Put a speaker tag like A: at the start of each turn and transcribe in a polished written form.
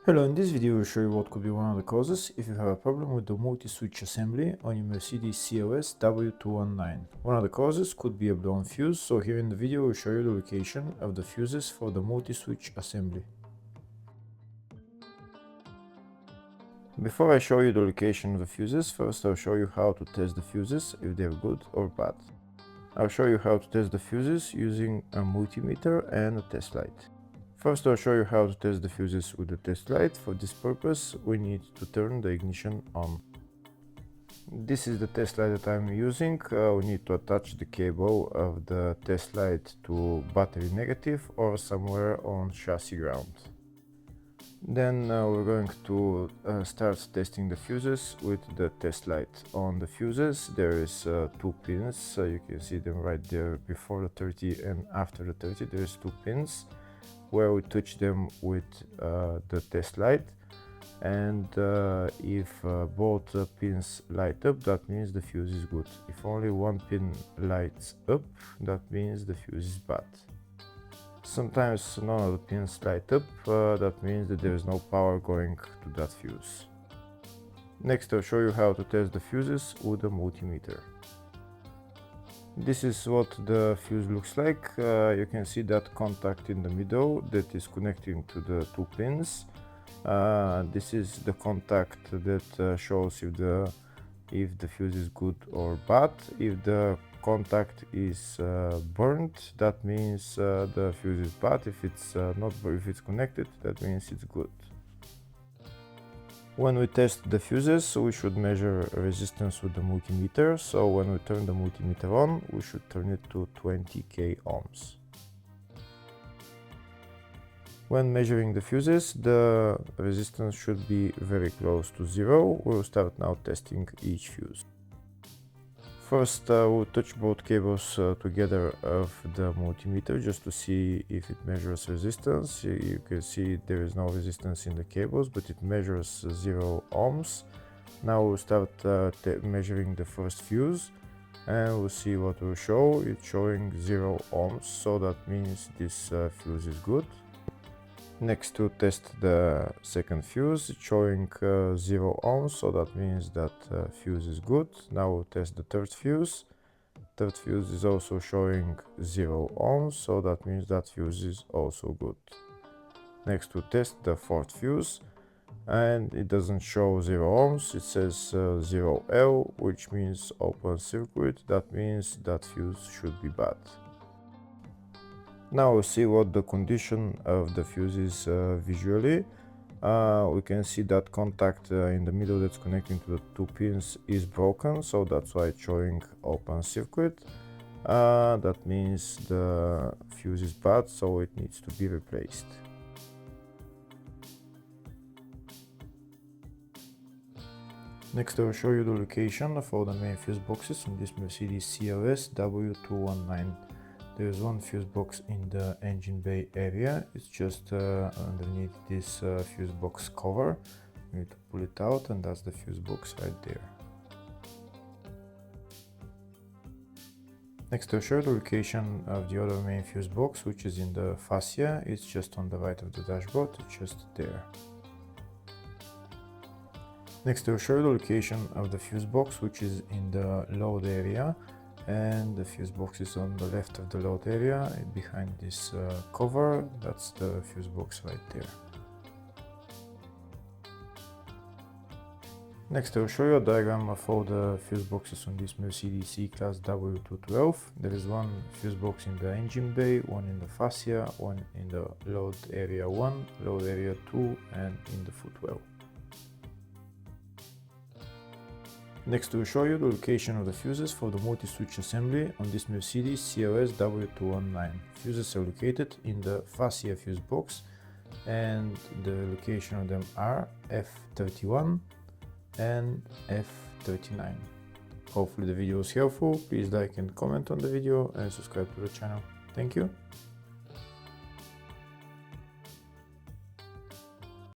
A: Hello, in this video I will show you what could be one of the causes if you have a problem with the multi-switch assembly on your Mercedes CLS W219. One of the causes could be a blown fuse, so here in the video I will show you the location of the fuses for the multi-switch assembly. Before I show you the location of the fuses, first I'll show you how to test the fuses, if they're good or bad. I'll show you how to test the fuses using a multimeter and a test light. First, I'll show you how to test the fuses with the test light. For this purpose, we need to turn the ignition on. This is the test light that I'm using. We need to attach the cable of the test light to battery negative or somewhere on chassis ground. Then we're going to start testing the fuses with the test light. On the fuses there is two pins, you can see them right there before the 30 and after the 30. There's two pins where we touch them with the test light, and if both pins light up, that means the fuse is good. If only one pin lights up, that means the fuse is bad. Sometimes none of the pins light up, that means that there is no power going to that fuse. Next I'll show you how to test the fuses with a multimeter. This is what the fuse looks like. You can see that contact in the middle that is connecting to the two pins. This is the contact that shows if the fuse is good or bad. If the contact is burnt, that means the fuse is bad. If it's connected, that means it's good. When we test the fuses, we should measure resistance with the multimeter. So when we turn the multimeter on, we should turn it to 20k ohms. When measuring the fuses, the resistance should be very close to zero. We'll start now testing each fuse. First, we'll touch both cables together of the multimeter just to see if it measures resistance. You can see there is no resistance in the cables, but it measures 0 ohms. Now we'll start measuring the first fuse, and we'll see what will show. It's showing 0 ohms, so that means this fuse is good. Next, to test the second fuse, it's showing 0 ohms, so that means that fuse is good. Now we'll test the third fuse. Third fuse is also showing 0 ohms, so that means that fuse is also good. Next we'll test the fourth fuse, and it doesn't show 0 ohms, it says 0L, which means open circuit. That means that fuse should be bad. Now we'll see what the condition of the fuse is visually. We can see that contact in the middle that's connecting to the two pins is broken, so that's why it's showing open circuit. That means the fuse is bad, so it needs to be replaced. Next I'll show you the location of all the main fuse boxes on this Mercedes CLS W219. There is one fuse box in the engine bay area. It's just underneath this fuse box cover. You need to pull it out, and that's the fuse box right there. Next I'll show you the location of the other main fuse box, which is in the fascia. It's just on the right of the dashboard, it's just there. Next I'll show you the location of the fuse box, which is in the load area. And the fuse box is on the left of the load area, behind this cover. That's the fuse box right there. Next I'll show you a diagram of all the fuse boxes on this Mercedes C-Class W212. There is one fuse box in the engine bay, one in the fascia, one in the load area 1, load area 2, and in the footwell. Next we'll show you the location of the fuses for the multi-switch assembly on this Mercedes CLS W219. Fuses are located in the fascia fuse box, and the location of them are F31 and F39. Hopefully the video was helpful. Please like and comment on the video and subscribe to the channel. Thank you.